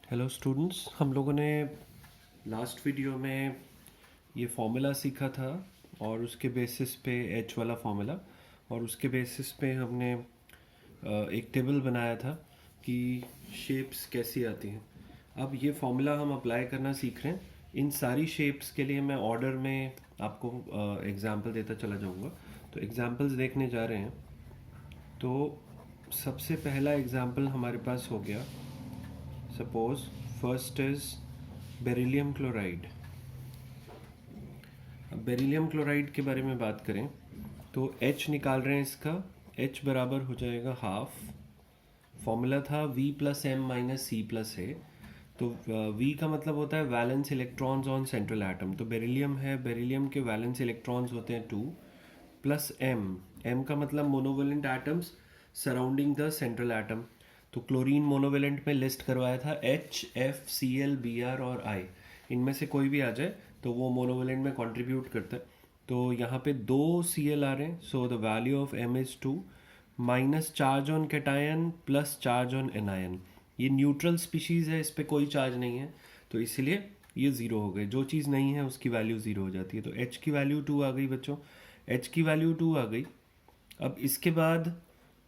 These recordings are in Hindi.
हेलो स्टूडेंट्स, हम लोगों ने लास्ट वीडियो में ये फॉर्मूला सीखा था और उसके बेसिस पे एच वाला फॉर्मूला, और उसके बेसिस पे हमने एक टेबल बनाया था कि शेप्स कैसी आती हैं। अब ये फॉर्मूला हम अप्लाई करना सीख रहे हैं। इन सारी शेप्स के लिए मैं ऑर्डर में आपको एग्जांपल देता चला जाऊंगा। तो एग्जांपल्स देखने जा रहे हैं। तो सबसे पहला एग्जांपल हमारे पास हो गया, suppose first is beryllium chloride. अब बेरिलियम क्लोराइड के बारे में बात करें तो H निकाल रहे हैं। इसका H बराबर हो जाएगा हाफ। फॉर्मूला था V plus M minus C plus A. तो V का मतलब होता है valence electrons on central atom. तो बेरिलियम है, बेरिलियम के वैलेंस इलेक्ट्रॉन्स होते हैं 2 प्लस M का मतलब monovalent atoms surrounding the central atom. तो क्लोरीन मोनोवेलेंट में लिस्ट करवाया था H, F, Cl, Br और I। इनमें से कोई भी आ जाए तो वो मोनोवेलेंट में कंट्रीब्यूट करता है। तो यहाँ पे 2 Cl आ रहे हैं, so the value of M is 2 minus charge on cation plus charge on anion. ये न्यूट्रल स्पीशीज़ है, इस पर कोई चार्ज नहीं है, तो इसलिए ये ज़ीरो हो गए। जो चीज़ नहीं है उसकी वैल्यू ज़ीरो हो जाती है। तो H की वैल्यू 2 आ गई बच्चों, H की वैल्यू 2 आ गई। अब इसके बाद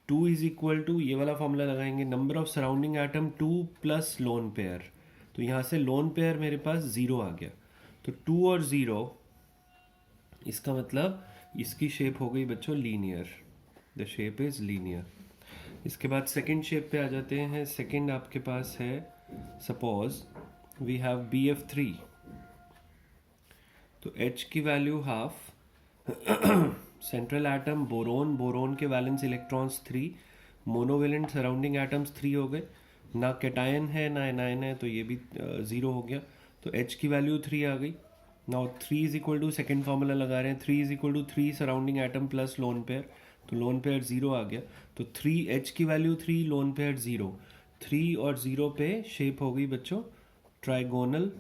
2 इज इक्वल टू ये वाला फॉर्मूला लगाएंगे, number of surrounding atom 2 plus lone pair. तो यहाँ से लोन पेयर मेरे पास 0 आ गया। तो 2 और 0, इसका मतलब इसकी शेप हो गई बच्चों linear. The shape is linear. इसके बाद सेकंड शेप पे आ जाते हैं। सेकंड आपके पास है, सपोज वी हैव BF3। तो H की value half. Central atom boron, boron के valence electrons 3, monovalent surrounding atoms 3 हो गए। ना कैटायन है ना एनायन है, तो ये भी 0 हो गया। तो H की वैल्यू 3 आ गई। Now 3 is equal to, second formula लगा रहे हैं, 3 is equal to 3 surrounding atom plus lone pair. तो लोन पेयर 0 आ गया। तो 3, H की वैल्यू 3, लोन पेयर 0। 3 और 0 पे शेप हो गई बच्चों trigonal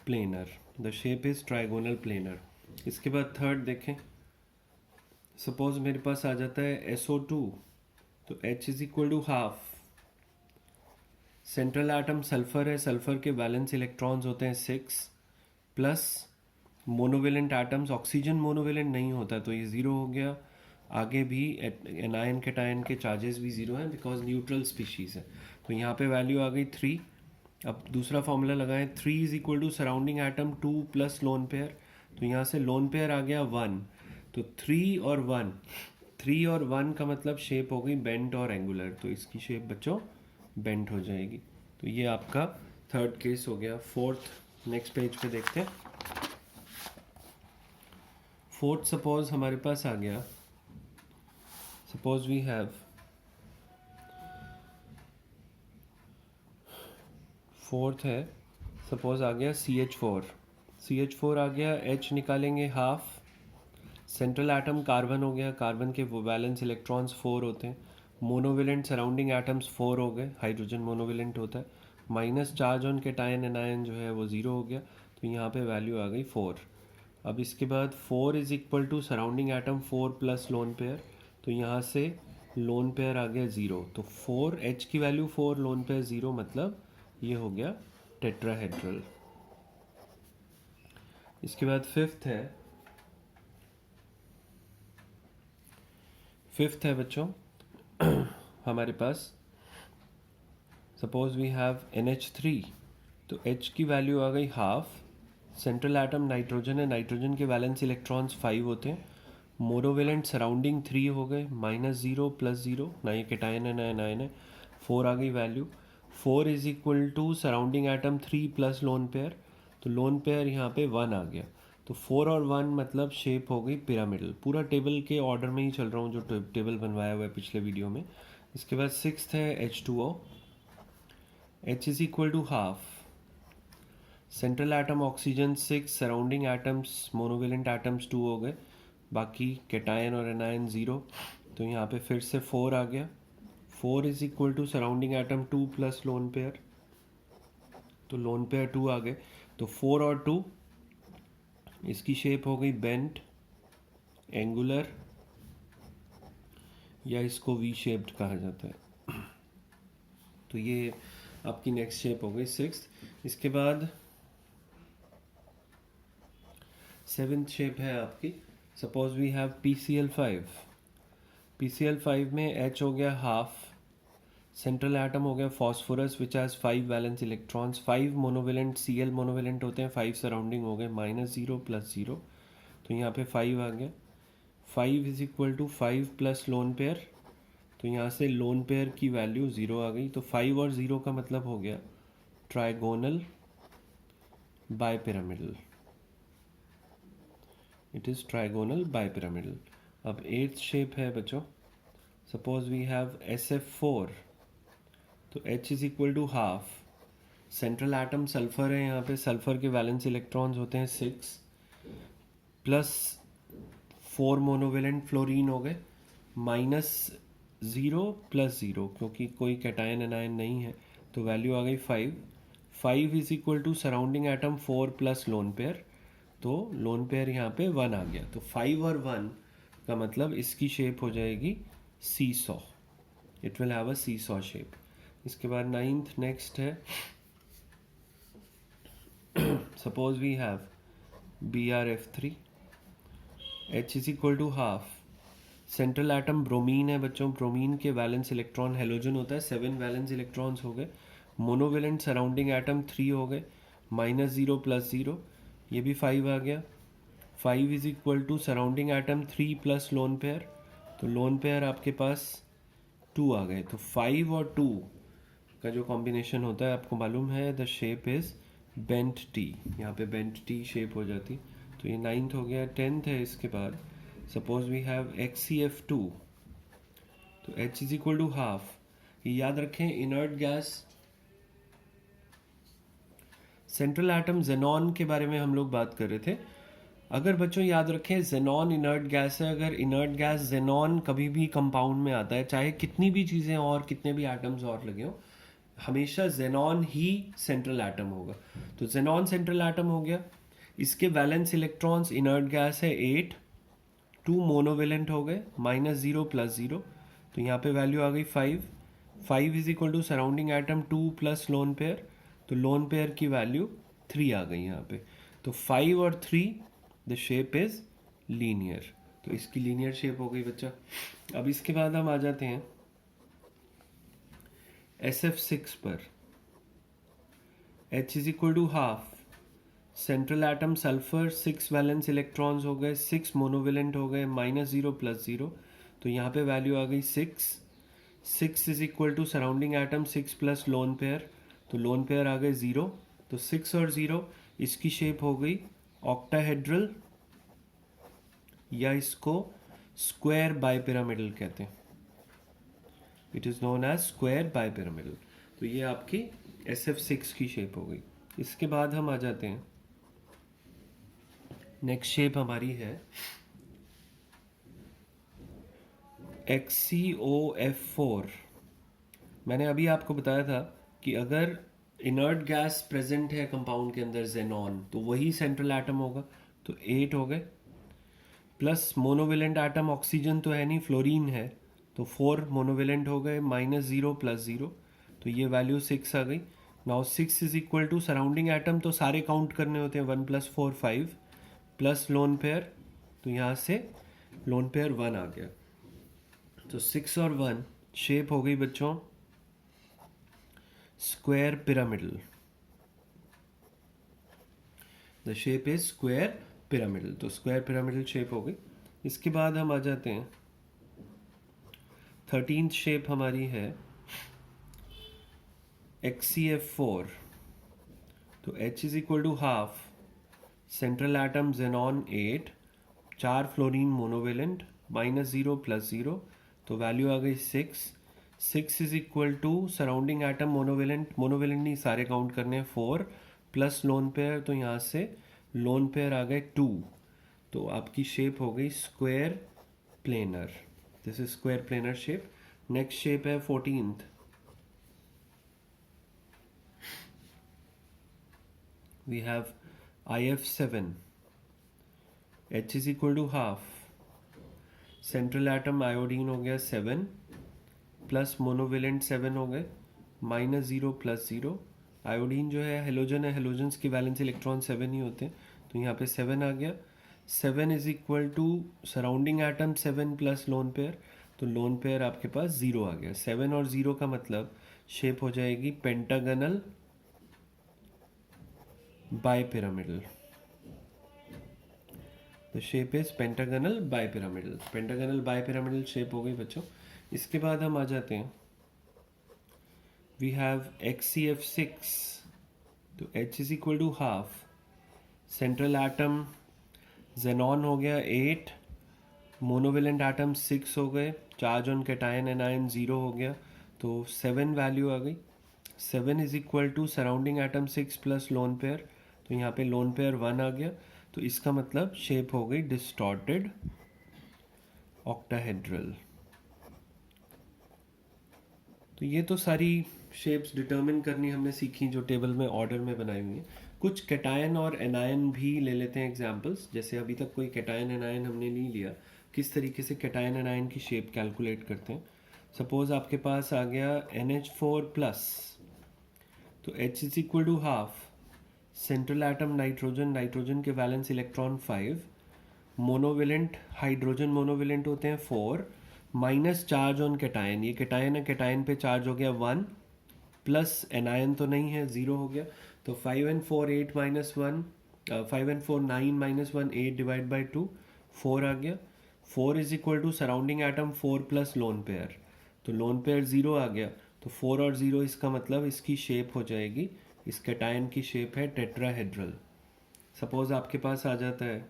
planar. The shape is trigonal planar. इसके बाद थर्ड देखें, सपोज मेरे पास आ जाता है SO2। तो H is equal to half. Central atom sulphur है, सल्फर के वैलेंस इलेक्ट्रॉन्स होते हैं 6 plus monovalent atoms, oxygen monovalent नहीं होता, तो ये 0 हो गया। आगे भी एनायन कैटायन के चार्जेस भी 0 हैं बिकॉज न्यूट्रल स्पीशीज़ है। तो यहाँ पे वैल्यू आ गई 3। अब दूसरा फॉर्मूला लगाएं, 3 is equal to surrounding atom 2 plus lone pair. तो यहाँ से लोन पेयर आ गया 1। तो 3 और 1, 3 और 1 का मतलब शेप हो गई बेंट और एंगुलर। तो इसकी शेप बच्चों बेंट हो जाएगी। तो ये आपका थर्ड केस हो गया। फोर्थ नेक्स्ट पेज पे देखते हैं। फोर्थ सपोज हमारे पास आ गया, सपोज वी हैव फोर्थ है, सपोज आ गया CH4। CH4 आ गया, H निकालेंगे हाफ। सेंट्रल एटम कार्बन हो गया, कार्बन के वैलेंस इलेक्ट्रॉन्स 4 होते हैं। मोनोवेलेंट सराउंडिंग एटम्स 4 हो गए, हाइड्रोजन मोनोवेलेंट होता है। Minus charge on cation anion जो है वो 0 हो गया। तो यहाँ पे वैल्यू आ गई 4। अब इसके बाद 4 is equal to surrounding atom 4 plus lone pair. तो यहाँ से लोन पेयर आ गया 0। तो 4, H की वैल्यू 4, लोन पेयर 0, मतलब ये हो गया टेट्राहेड्रल। इसके बाद फिफ्थ है बच्चों हमारे पास, सपोज वी हैव NH3। तो H की वैल्यू आ गई हाफ। सेंट्रल एटम नाइट्रोजन है, नाइट्रोजन के वैलेंस इलेक्ट्रॉन्स 5 होते हैं। मोनोवेलेंट सराउंडिंग 3 हो गए, -0 +0, ना ये कैटायन है ना एनायन है। 4 आ गई value. 4 is equal to surrounding atom 3 plus lone pair. तो लोन पेयर यहाँ पे 1 आ गया। तो 4 और 1 मतलब शेप हो गई पिरामिडल। पूरा टेबल के ऑर्डर में ही चल रहा हूँ जो टेबल बनवाया हुआ है पिछले वीडियो में। इसके बाद सिक्स्थ है H2O। H is equal to half. Central atom oxygen 6, surrounding atoms monovalent atoms 2 हो गए, बाकी कैटायन और एनायन 0। तो यहाँ पे फिर से 4 आ गया। 4 is equal to surrounding atom 2 plus lone pair. तो लोन पेयर 2 आ गए। तो 4 और 2, इसकी शेप हो गई बेंट, एंगुलर, या इसको वी शेप्ड कहा जाता है। तो ये आपकी नेक्स्ट शेप हो गई 6th। इसके बाद 7th शेप है आपकी, suppose we have PCl5। PCl5 में H हो गया हाफ, सेंट्रल एटम हो गया phosphorus which has 5 valence electrons, 5 monovalent Cl monovalent होते हैं, 5 सराउंडिंग हो गए, -0 +0, तो यहाँ पे 5 आ गया। 5 is equal to 5 plus lone pair, तो यहाँ से लोन पेयर की वैल्यू 0 आ गई। तो 5 और 0 का मतलब हो गया trigonal bipyramidal, it is trigonal bipyramidal. अब 8th शेप है बच्चों, सपोज वी हैव SF4, तो H is equal to half, central atom sulphur है, यहाँ पे सल्फर के वैलेंस इलेक्ट्रॉन्स होते हैं 6 प्लस 4 मोनोवेलेंट फ्लोरीन हो गए, -0 +0, क्योंकि कोई कैटायन एनायन नहीं है तो वैल्यू आ गई 5। 5 is equal to surrounding atom 4 plus lone pair, तो लोन पेयर यहाँ पे 1 आ गया। तो 5 और 1 का मतलब इसकी शेप हो जाएगी seesaw, it will have a seesaw shape. इसके बाद 9th नेक्स्ट है, suppose we have BrF3, H is equal to half, central atom bromine है बच्चों, ब्रोमीन के वैलेंस इलेक्ट्रॉन हेलोजन होता है, 7 वैलेंस इलेक्ट्रॉन्स हो गए, मोनोवेलेंट सराउंडिंग एटम 3 हो गए, -0 +0, ये भी 5 आ गया। 5 is equal to surrounding atom 3 plus lone pair, तो लोन पेयर आपके पास 2 आ गए। तो 5 और 2 का जो कॉम्बिनेशन होता है आपको मालूम है, the shape is bent T, यहाँ पे बेंट टी शेप हो जाती। तो ये 9th हो गया। 10th है इसके बाद, सपोज वी हैव HCF2, तो H is equal to half, याद रखें inert gas, central atom xenon के बारे में हम लोग बात कर रहे थे। अगर बच्चों याद रखें जेनॉन इनर्ट गैस है, अगर इनर्ट गैस जेनॉन कभी भी कंपाउंड में आता है, चाहे कितनी भी चीज़ें और कितने भी एटम्स और लगे हो, हमेशा जेनॉन ही सेंट्रल एटम होगा। तो जेनॉन सेंट्रल एटम हो गया, इसके वैलेंस इलेक्ट्रॉन्स इनर्ट गैस है 8, 2 मोनोवेलेंट हो गए, -0 +0, तो यहाँ पे वैल्यू आ गई 5। 5 is equal to surrounding atom 2 plus lone pair, तो लोन पेयर की वैल्यू 3 आ गई यहाँ पे। तो 5 और 3 द शेप इज लीनियर, तो इसकी लीनियर शेप हो गई बच्चा। अब इसके बाद हम आ जाते हैं SF6 पर। H is equal to half, central atom sulphur 6 valence electrons हो गए, 6 मोनोवेलेंट हो गए, -0 +0, तो यहाँ पे वैल्यू आ गई 6। 6 is equal to surrounding atom 6 plus lone pair, तो लोन पेयर आ गए 0, तो 6 और 0 इसकी शेप हो गई ऑक्टाहेड्रल, या इसको स्क्वायर बाइपिरामिडल कहते हैं, it is known as square bipyramidal. तो ये आपकी SF6 की शेप हो गई। इसके बाद हम आ जाते हैं, नेक्स्ट शेप हमारी है XCOF4। मैंने अभी आपको बताया था कि अगर इनर्ट गैस प्रेजेंट है कंपाउंड के अंदर जेनॉन, तो वही सेंट्रल एटम होगा, तो 8 हो गए, प्लस मोनोवेलेंट एटम ऑक्सीजन तो है नहीं, फ्लोरीन है, तो 4 मोनोवेलेंट हो गए, -0 +0, तो ये वैल्यू 6 आ गई। Now 6 is equal to surrounding atom तो सारे काउंट करने होते हैं, 1 + 4 5 प्लस लोन पेयर, तो यहाँ से लोन पेयर 1 आ गया। तो 6 और 1 शेप हो गई बच्चों square pyramidal, the shape is square pyramidal, तो स्क्वायर पिरामिडल शेप हो गई। इसके बाद हम आ जाते हैं 13th शेप हमारी है XCF4, तो H is equal to half, central atom xenon 8, 4 fluorine monovalent, -0 +0, तो वैल्यू आ गई 6। 6 is equal to surrounding atom monovalent, monovalent नहीं सारे काउंट करने हैं, 4 प्लस लोन पेयर, तो यहाँ से लोन पेयर आ गए 2, तो आपकी शेप हो गई square planar, this is square planar shape. Next shape है 14th, we have IF7, H is equal to half, central atom iodine हो गया 7 प्लस मोनोवेलेंट 7 हो गए, -0 +0। आयोडीन जो है हेलोजन है, हेलोजन्स के वैलेंस इलेक्ट्रॉन 7 ही होते हैं, तो यहाँ पे 7 आ गया। 7 is equal to surrounding atom 7 plus lone pair, तो लोन पेयर आपके पास 0 आ गया। 7 और 0 का मतलब शेप हो जाएगी pentagonal bipyramidal. The shape is pentagonal bipyramidal. Pentagonal bipyramidal shape हो गई बच्चों। इसके बाद हम आ जाते हैं, वी हैव HCF6, तो H is equal to half. Central atom xenon हो गया 8, मोनोवेलेंट एटम 6 हो गए, चार्ज ऑन कैटायन एनायन 0 हो गया, तो 7 वैल्यू आ गई। 7 is equal to surrounding atom 6 plus lone pair, तो यहाँ पे लोन पेयर 1 आ गया, तो इसका मतलब शेप हो गई डिस्टॉर्टेड ऑक्टाहेड्रल। तो ये तो सारी शेप्स डिटरमिन करनी हमने सीखी जो टेबल में ऑर्डर में बनाई हुई है। कुछ कैटायन और एनायन भी ले लेते हैं एग्जांपल्स। जैसे अभी तक कोई कैटायन एनायन हमने नहीं लिया, किस तरीके से कैटायन एनायन की शेप कैलकुलेट करते हैं। सपोज आपके पास आ गया NH4+, तो H is equal to half. Central atom nitrogen, nitrogen के valence electron 5, monovalent hydrogen monovalent होते हैं 4, माइनस चार्ज ऑन कैटायन, ये कैटायन है, कैटायन पे चार्ज हो गया 1, प्लस एनायन तो नहीं है 0 हो गया, तो 5 and 4 8 minus 1, 5 and 4 9 minus 1 8 divide by 2, 4 आ गया। 4 is equal to surrounding atom 4 plus lone pair, तो लोन पेयर 0 आ गया, तो 4 और 0 इसका मतलब इसकी शेप हो जाएगी, इस कैटायन की शेप है टेट्राहेड्रल। सपोज आपके पास आ जाता है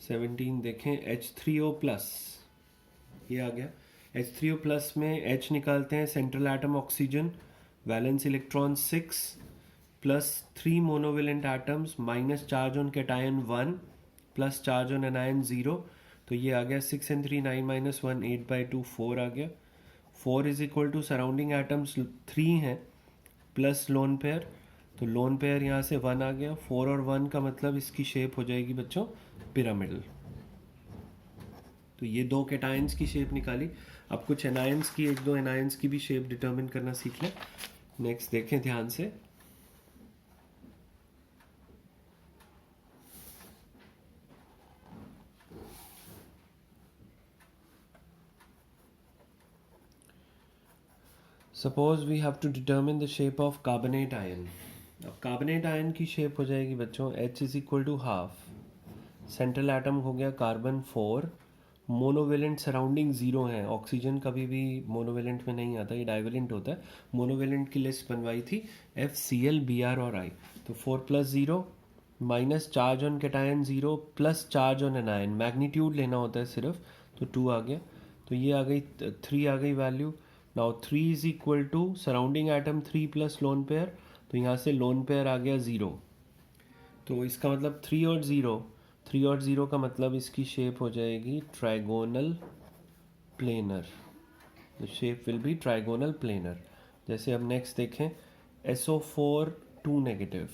17, देखें H3O+, ये आ गया। H3O+ में H निकालते हैं, central atom oxygen, valence electron 6 plus 3 monovalent atoms, minus charge on cation 1 plus charge on anion 0, तो ये आ गया 6 and 3 9 minus 1 8/2 4 आ गया। 4 is equal to surrounding atoms 3 हैं प्लस लोन पेयर, तो लोन पेयर यहाँ से 1 आ गया। 4 और 1 का मतलब इसकी शेप हो जाएगी बच्चों पिरामिडल। तो ये दो कैटायंस की शेप निकाली। अब कुछ एनायंस की, एक दो एनायंस की भी शेप डिटरमिन करना सीख लें। नेक्स्ट देखें ध्यान से, suppose we have to determine the shape of carbonate ion. अब कार्बोनेट आयन की शेप हो जाएगी बच्चों H is equal to half. Central atom हो गया कार्बन 4, मोनोवेलेंट सराउंडिंग 0 है। ऑक्सीजन कभी भी मोनोवेलेंट में नहीं आता, ये डाइवेलेंट होता है। मोनोवेलेंट की लिस्ट बनवाई थी FCl Br और I, तो 4 + 0 minus charge on cation 0 plus charge on anion, magnitude लेना होता है सिर्फ, तो 2 आ गया। तो ये आ गई 3 आ गई value. Now 3 is equal to surrounding atom 3 plus lone pair, तो यहाँ से लोन पेयर आ गया 0, तो इसका मतलब 3 और 0 का मतलब इसकी शेप हो जाएगी trigonal planar. The shape will be trigonal planar. जैसे अब नेक्स्ट देखें SO4 2 negative,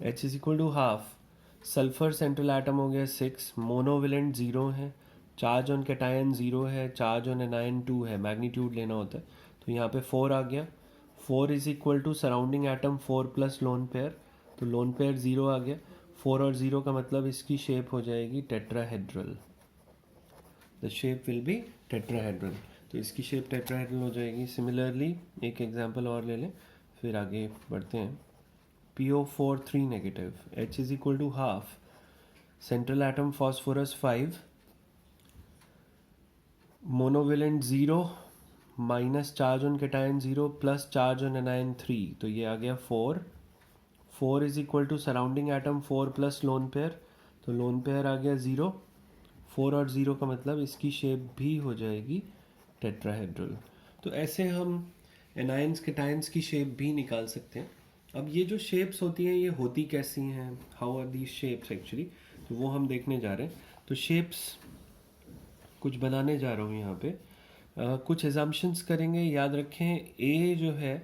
H is equal to half. Sulphur central atom हो गया 6, मोनोवेलेंट 0 है, चार्ज ऑन कैटायन 0 है, चार्ज ऑन एनायन 2 है, मैग्नीट्यूड लेना होता है, तो यहाँ पे 4 आ गया। 4 is equal to surrounding atom 4 plus lone pair, तो लोन पेयर 0 आ गया। 4 और 0 का मतलब इसकी शेप हो जाएगी tetrahedral. The shape will B tetrahedral, तो इसकी शेप टेट्राहेड्रल हो जाएगी। सिमिलरली एक एग्जांपल और ले लें, फिर आगे बढ़ते हैं। PO4 3 negative, H is equal to half. Central atom phosphorus 5, monovalent 0, minus charge on cation 0 plus charge on anion 3, तो ये आ गया 4। 4 is equal to surrounding atom 4 plus lone pair, तो लोन पेयर आ गया 0। 4 और 0 का मतलब इसकी शेप भी हो जाएगी टेट्राहेड्रल। तो ऐसे हम एनायंस कैटायंस की शेप भी निकाल सकते हैं। अब ये जो शेप्स होती हैं ये होती कैसी हैं, how are these shapes actually, तो वो हम देखने जा रहे हैं। तो शेप्स कुछ बनाने जा रहा हूँ यहाँ पे। कुछ एजम्पशंस करेंगे। याद रखें A जो है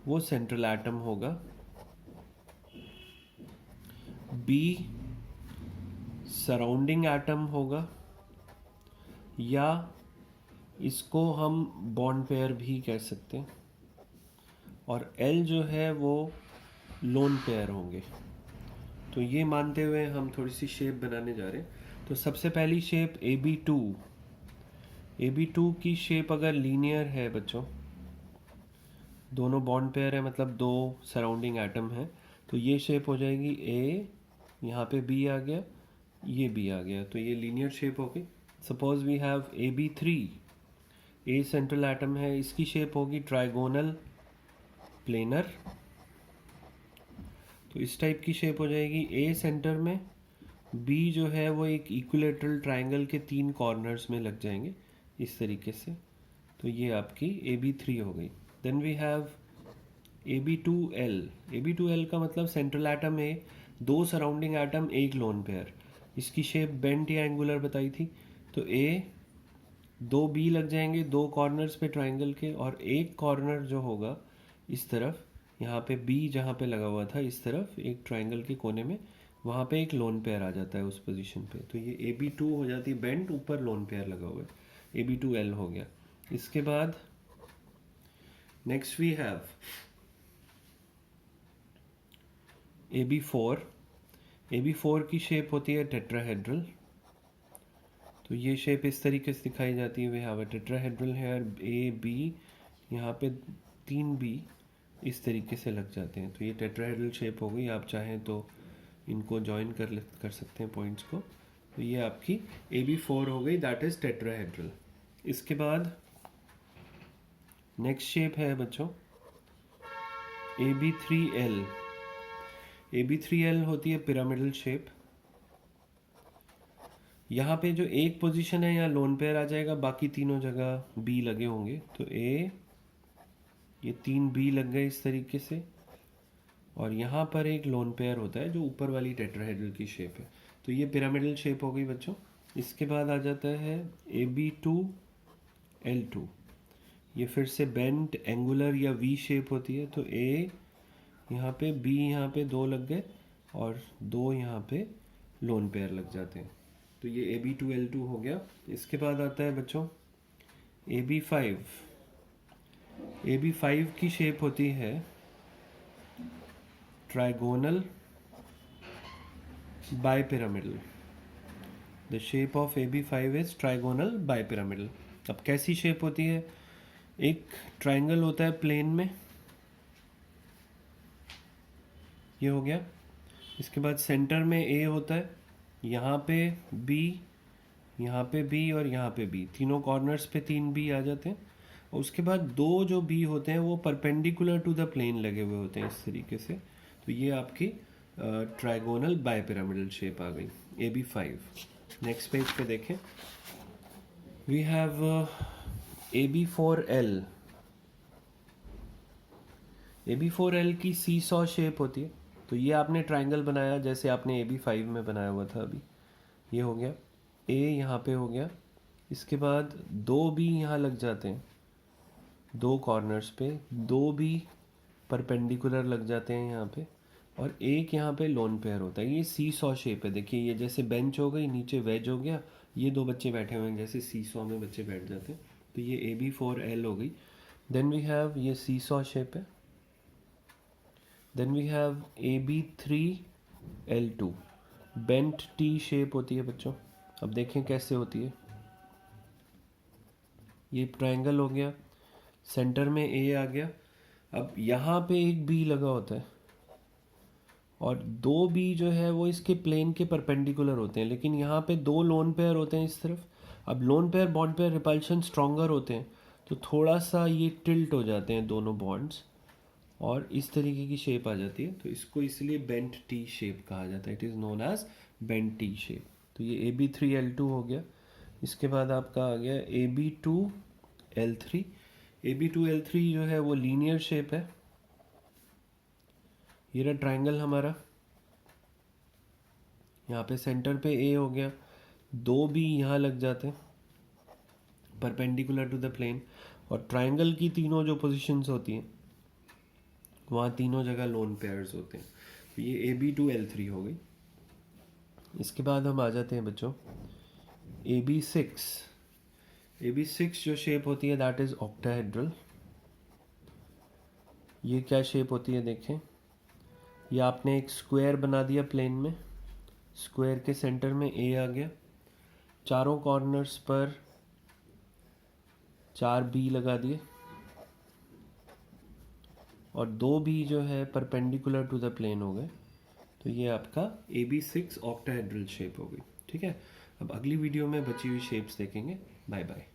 वो सेंट्रल एटम होगा, B सराउंडिंग एटम होगा, या इसको हम बॉन्ड पेयर भी कह सकते हैं, और एल जो है वो लोन पेयर होंगे। तो ये मानते हुए हम थोड़ी सी शेप बनाने जा रहे हैं। तो सबसे पहली शेप AB2 की शेप अगर लीनियर है बच्चों, दोनों बॉन्ड पेयर है मतलब दो सराउंडिंग एटम है, तो ये शेप हो जाएगी ए, यहाँ पे बी आ गया, ये बी आ गया, तो ये लीनियर शेप हो गई। Suppose we have AB3, A central atom है, इसकी शेप होगी ट्राइगोनल प्लेनर। तो इस टाइप की शेप हो जाएगी, ए सेंटर में, बी जो है वो एक इक्विलेटरल ट्राइंगल के 3 कॉर्नर्स में लग जाएंगे इस तरीके से। तो ये आपकी AB3 हो गई। Then we have AB2L। AB2L का मतलब सेंट्रल एटम है, दो सराउंडिंग एटम, एक लोन पेयर। इसकी शेप बेंट या एंगुलर बताई थी। तो ए, दो बी लग जाएंगे दो कॉर्नर्स पे ट्राइंगल के, और एक कॉर्नर जो होगा इस तरफ, यहाँ पे बी जहाँ पे लगा हुआ था इस तरफ एक ट्राइंगल के कोने में, वहाँ पे एक लोन पेयर आ जाता है उस पोजीशन पे। तो ये AB2 हो जाती है बेंट, ऊपर लोन पेयर लगा हुआ है, AB2L हो गया। इसके बाद next we have AB4। AB4 की शेप होती है टेट्राहेड्रल। तो ये शेप इस तरीके से दिखाई जाती है, we have a tetrahedral here, A B, यहाँ पे 3 बी इस तरीके से लग जाते हैं। तो ये टेट्राहेड्रल शेप हो गई। आप चाहें तो इनको ज्वाइन कर सकते हैं पॉइंट्स को। तो ये आपकी AB4 हो गई, दैट इज टेट्राहेड्रल। इसके बाद नेक्स्ट शेप है बच्चों AB3L। AB3L होती है पिरामिडल शेप। यहाँ पे जो एक पोजीशन है यहाँ लोन पेयर आ जाएगा, बाकी तीनों जगह बी लगे होंगे। तो ए, ये 3 बी लग गए इस तरीके से, और यहाँ पर एक लोन पेयर होता है जो ऊपर वाली टेट्राहेड्रल की शेप है। तो ये पिरामिडल शेप हो गई बच्चों। इसके बाद आ जाता है AB2L2। ये फिर से बेंट एंगुलर या वी शेप होती है। तो ए यहाँ पे, बी यहाँ पे दो लग गए, और दो यहाँ पे लोन पेयर लग जाते हैं। तो ये AB2L2 हो गया। इसके बाद आता है बच्चों AB5। AB5 की शेप होती है trigonal bipyramidal. The shape of AB5 is trigonal bipyramidal. अब कैसी शेप होती है, एक ट्राइंगल होता है प्लेन में, ये हो गया। इसके बाद सेंटर में ए होता है, यहाँ पे बी, यहाँ पे बी और यहाँ पे बी, तीनों कॉर्नर्स पे 3 बी आ जाते हैं। और उसके बाद दो जो बी होते हैं वो परपेंडिकुलर टू द प्लेन लगे हुए होते हैं इस तरीके से। तो ये आपकी ट्राइगोनल बाइपिरामिडल शेप आ गई, AB5। नेक्स्ट पेज पे देखें, वी हैव AB4L। AB4L की सी सॉ शेप होती है। तो ये आपने ट्राइंगल बनाया जैसे आपने AB5 में बनाया हुआ था अभी, ये हो गया, ए यहाँ पे हो गया। इसके बाद दो बी यहाँ लग जाते हैं दो कॉर्नर्स पे, दो बी परपेंडिकुलर लग जाते हैं यहाँ पे, और एक यहाँ पे लोन पेयर होता है। ये सी सॉ शेप है। देखिए ये जैसे बेंच हो गई, नीचे वेज हो गया, ये दो बच्चे बैठे हुए हैं जैसे सी सॉ में बच्चे बैठ जाते हैं। तो ये AB4L हो गई। देन वी हैव ये सी सॉ शेप है। Then we have AB3L2। Bent T shape होती है बच्चों। अब देखें कैसे होती है। ये ट्रायंगल हो गया, सेंटर में ए आ गया। अब यहाँ पे एक बी लगा होता है, और दो बी जो है वो इसके प्लेन के परपेंडिकुलर होते हैं, लेकिन यहाँ पे दो लोन पेयर होते हैं इस तरफ। अब lone pair bond pair repulsion stronger होते हैं, तो थोड़ा सा ये टिल्ट हो जाते हैं दोनों बॉन्ड्स, और इस तरीके की शेप आ जाती है। तो इसको इसलिए बेंट टी शेप कहा जाता है, it is known as bent T shape. तो ये AB3L2 हो गया। इसके बाद आपका आ गया AB2L3। AB2L3 जो है वो लीनियर शेप है। ये रहा ट्राइंगल हमारा, यहाँ पे सेंटर पे ए हो गया, दो बी यहाँ लग जाते हैं परपेंडिकुलर टू द प्लेन, और ट्राइंगल की तीनों जो पोजीशंस होती हैं वहाँ तीनों जगह लोन पेयर्स होते हैं। तो ये AB2L3 हो गई। इसके बाद हम आ जाते हैं बच्चों AB6। AB6 जो शेप होती है दैट इज ऑक्टाहेड्रल। ये क्या शेप होती है देखें, ये आपने एक स्क्वायर बना दिया प्लेन में, स्क्वायर के सेंटर में ए आ गया, चारों कॉर्नर्स पर 4 बी लगा दिए और 2 बी जो है परपेंडिकुलर टू द प्लेन हो गए। तो ये आपका AB6 ऑक्टाहेड्रल शेप हो गई। ठीक है, अब अगली वीडियो में बची हुई शेप्स देखेंगे। Bye bye.